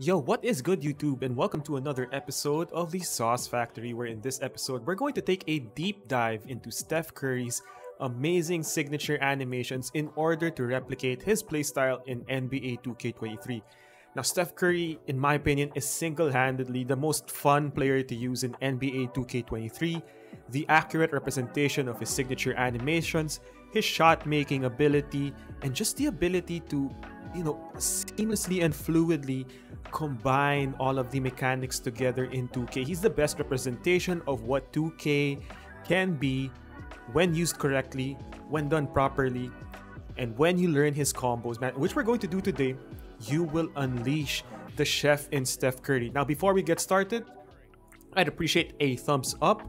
Yo, what is good, YouTube, and welcome to another episode of the Sauce Factory, where in this episode, we're going to take a deep dive into Steph Curry's amazing signature animations in order to replicate his playstyle in NBA 2K23. Now, Steph Curry, in my opinion, is single-handedly the most fun player to use in NBA 2K23. The accurate representation of his signature animations, his shot-making ability, and just the ability to seamlessly and fluidly combine all of the mechanics together in 2K. He's the best representation of what 2K can be when used correctly, when done properly, and when you learn his combos, man, which we're going to do today. You will unleash the chef in Steph Curry. Now, before we get started, I'd appreciate a thumbs up,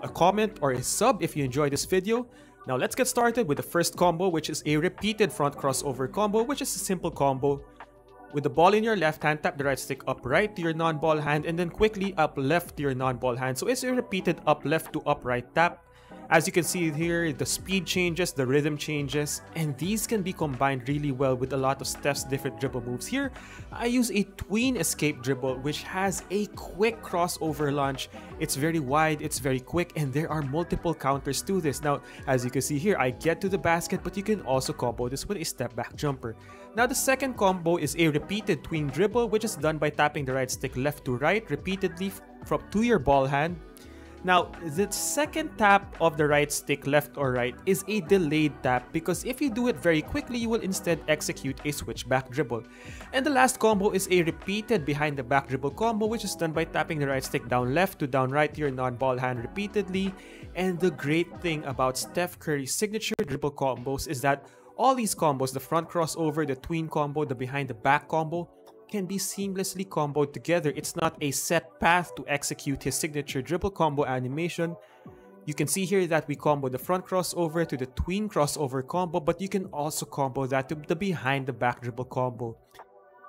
a comment, or a sub if you enjoyed this video. Now let's get started with the first combo, which is a repeated front crossover combo, which is a simple combo. With the ball in your left hand, tap the right stick up right to your non-ball hand and then quickly up left to your non-ball hand. So it's a repeated up left to up right tap. As you can see here, the speed changes, the rhythm changes, and these can be combined really well with a lot of Steph's different dribble moves. Here, I use a tween escape dribble, which has a quick crossover launch. It's very wide, it's very quick, and there are multiple counters to this. Now, as you can see here, I get to the basket, but you can also combo this with a step back jumper. Now, the second combo is a repeated tween dribble, which is done by tapping the right stick left to right repeatedly to your ball hand. Now, the second tap of the right stick left or right is a delayed tap because if you do it very quickly, you will instead execute a switchback dribble. And the last combo is a repeated behind the back dribble combo, which is done by tapping the right stick down left to down right to your non-ball hand repeatedly. And the great thing about Steph Curry's signature dribble combos is that all these combos, the front crossover, the tween combo, the behind the back combo, can be seamlessly comboed together. It's not a set path to execute his signature dribble combo animation. You can see here that we combo the front crossover to the tween crossover combo, but you can also combo that to the behind the back dribble combo.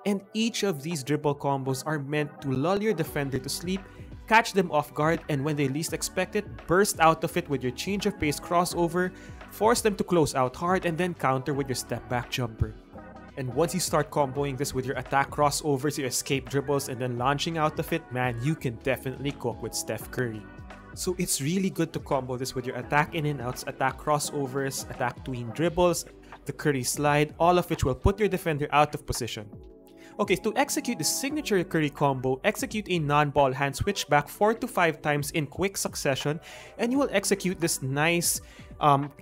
And each of these dribble combos are meant to lull your defender to sleep, catch them off guard, and when they least expect it, burst out of it with your change of pace crossover, force them to close out hard, and then counter with your step back jumper. And once you start comboing this with your attack crossovers, your escape dribbles, and then launching out of it, man, you can definitely cook with Steph Curry. So it's really good to combo this with your attack in and outs, attack crossovers, attack tween dribbles, the Curry slide, all of which will put your defender out of position. Okay, to execute the signature Curry combo, execute a non-ball hand switch back 4 to 5 times in quick succession, and you will execute this nice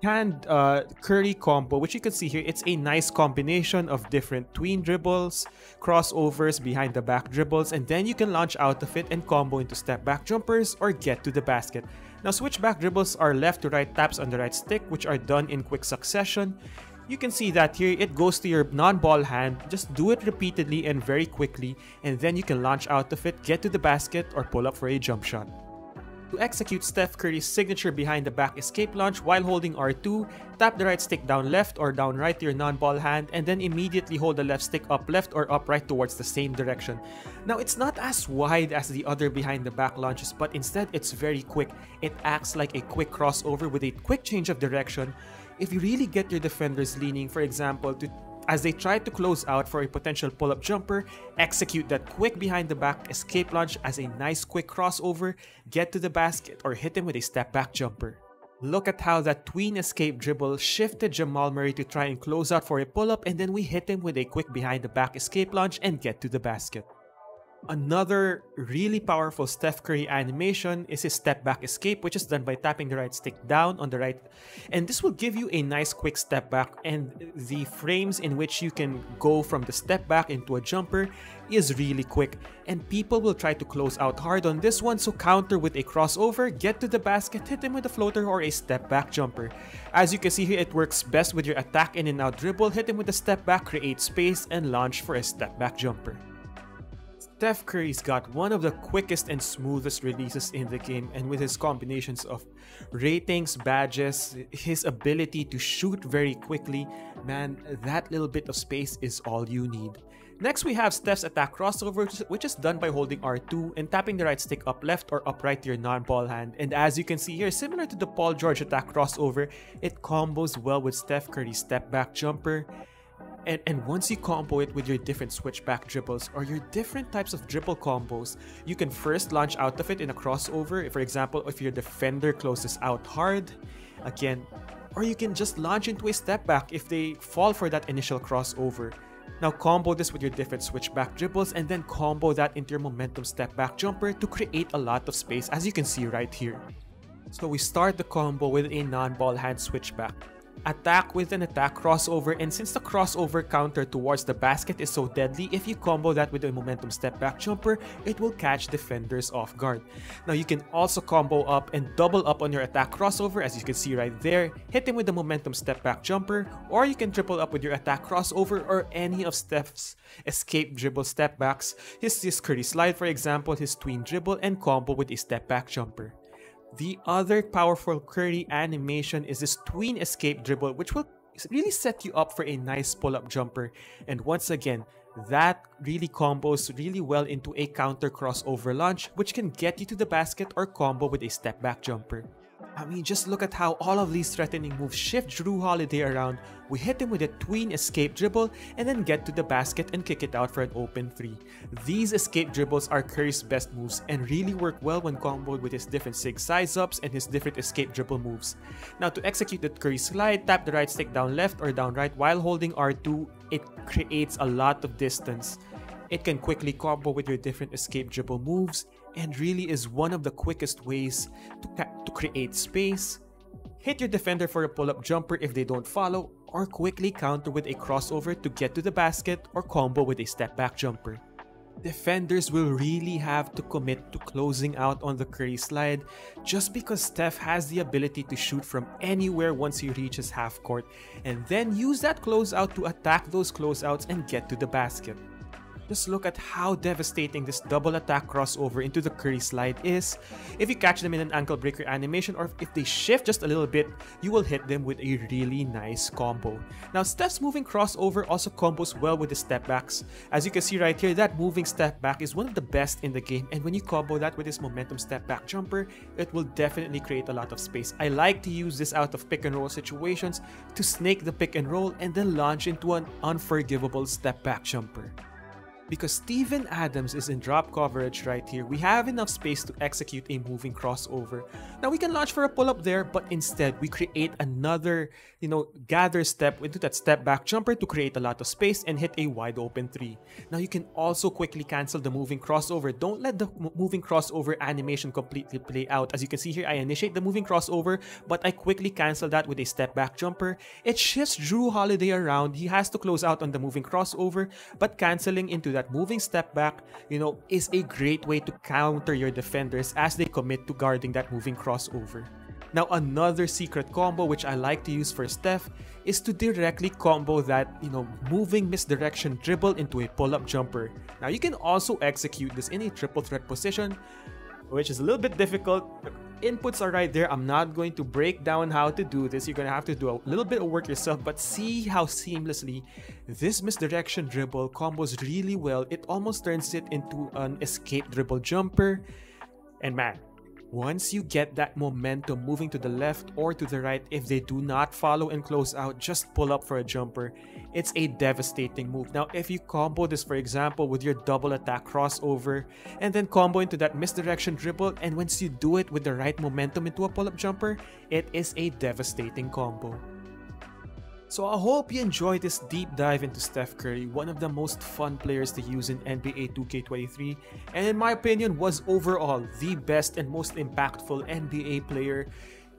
canned Curry combo, which you can see here. It's a nice combination of different tween dribbles, crossovers, behind the back dribbles, and then you can launch out of it and combo into step back jumpers or get to the basket. Now, switch back dribbles are left to right taps on the right stick, which are done in quick succession. You can see that here it goes to your non-ball hand. Just do it repeatedly and very quickly, and then you can launch out of it, get to the basket, or pull up for a jump shot. To execute Steph Curry's signature behind the back escape launch while holding R2, tap the right stick down left or down right to your non-ball hand, and then immediately hold the left stick up left or up right towards the same direction. Now, it's not as wide as the other behind the back launches, but instead it's very quick. It acts like a quick crossover with a quick change of direction. If you really get your defenders leaning, for example, as they try to close out for a potential pull-up jumper, execute that quick behind the back escape launch as a nice quick crossover, get to the basket, or hit him with a step back jumper. Look at how that tween escape dribble shifted Jamal Murray to try and close out for a pull-up, and then we hit him with a quick behind the back escape launch and get to the basket. Another really powerful Steph Curry animation is his step back escape, which is done by tapping the right stick down on the right, and this will give you a nice quick step back, and the frames in which you can go from the step back into a jumper is really quick, and people will try to close out hard on this one, so counter with a crossover, get to the basket, hit him with a floater or a step back jumper. As you can see here, it works best with your attack in and out dribble, hit him with a step back, create space, and launch for a step back jumper. Steph Curry's got one of the quickest and smoothest releases in the game, and with his combinations of ratings, badges, his ability to shoot very quickly, man, that little bit of space is all you need. Next, we have Steph's attack crossover, which is done by holding R2 and tapping the right stick up left or up right to your non-ball hand. And as you can see here, similar to the Paul George attack crossover, it combos well with Steph Curry's step back jumper. And once you combo it with your different switchback dribbles or your different types of dribble combos, you can first launch out of it in a crossover. For example, if your defender closes out hard, again, or you can just launch into a step back if they fall for that initial crossover. Now combo this with your different switchback dribbles and then combo that into your momentum step back jumper to create a lot of space, as you can see right here. So we start the combo with a non-ball hand switchback. Attack with an attack crossover, and since the crossover counter towards the basket is so deadly, if you combo that with a momentum step back jumper, it will catch defenders off guard. Now you can also combo up and double up on your attack crossover, as you can see right there. Hit him with the momentum step back jumper, or you can triple up with your attack crossover or any of Steph's escape dribble step backs, his Curry slide for example, his tween dribble, and combo with a step back jumper. The other powerful Curry animation is this tween escape dribble, which will really set you up for a nice pull-up jumper. And once again, that really combos really well into a counter crossover launch, which can get you to the basket or combo with a step back jumper. I mean, just look at how all of these threatening moves shift Jrue Holiday around. We hit him with a tween escape dribble and then get to the basket and kick it out for an open 3. These escape dribbles are Curry's best moves and really work well when comboed with his different sig size ups and his different escape dribble moves. Now to execute the Curry slide, tap the right stick down left or down right while holding R2. It creates a lot of distance. It can quickly combo with your different escape dribble moves and really is one of the quickest ways to create space. Hit your defender for a pull-up jumper if they don't follow, or quickly counter with a crossover to get to the basket or combo with a step-back jumper. Defenders will really have to commit to closing out on the Curry slide just because Steph has the ability to shoot from anywhere once he reaches half court and then use that closeout to attack those closeouts and get to the basket. Just look at how devastating this double attack crossover into the Curry slide is. If you catch them in an ankle breaker animation or if they shift just a little bit, you will hit them with a really nice combo. Now Steph's moving crossover also combos well with the step backs. As you can see right here, that moving step back is one of the best in the game, and when you combo that with his momentum step back jumper, it will definitely create a lot of space. I like to use this out of pick and roll situations to snake the pick and roll and then launch into an unforgivable step back jumper. Because Steven Adams is in drop coverage right here, we have enough space to execute a moving crossover. Now we can launch for a pull-up there, but instead we create another, gather step into that step back jumper to create a lot of space and hit a wide open 3. Now you can also quickly cancel the moving crossover. Don't let the moving crossover animation completely play out. As you can see here, I initiate the moving crossover, but I quickly cancel that with a step back jumper. It shifts Jrue Holiday around. He has to close out on the moving crossover, but canceling into that moving step back, is a great way to counter your defenders as they commit to guarding that moving crossover. Now another secret combo which I like to use for Steph is to directly combo that, moving misdirection dribble into a pull-up jumper. Now you can also execute this in a triple threat position, which is a little bit difficult. Inputs are right there. I'm not going to break down how to do this. You're going to have to do a little bit of work yourself, but see how seamlessly this misdirection dribble combos really well. It almost turns it into an escape dribble jumper. And man, once you get that momentum moving to the left or to the right, if they do not follow and close out, just pull up for a jumper. It's a devastating move. Now, if you combo this, for example, with your double attack crossover and then combo into that misdirection dribble, and once you do it with the right momentum into a pull-up jumper, it is a devastating combo. So I hope you enjoyed this deep dive into Steph Curry, one of the most fun players to use in NBA 2K23, and in my opinion was overall the best and most impactful NBA player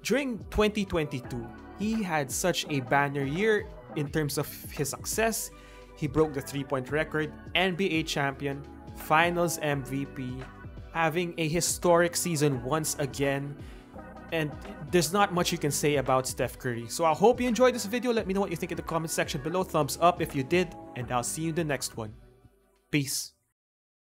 during 2022. He had such a banner year in terms of his success. He broke the 3-point record, NBA champion, Finals MVP, having a historic season once again. And there's not much you can say about Steph Curry. So I hope you enjoyed this video. Let me know what you think in the comment section below. Thumbs up if you did, and I'll see you in the next one. Peace.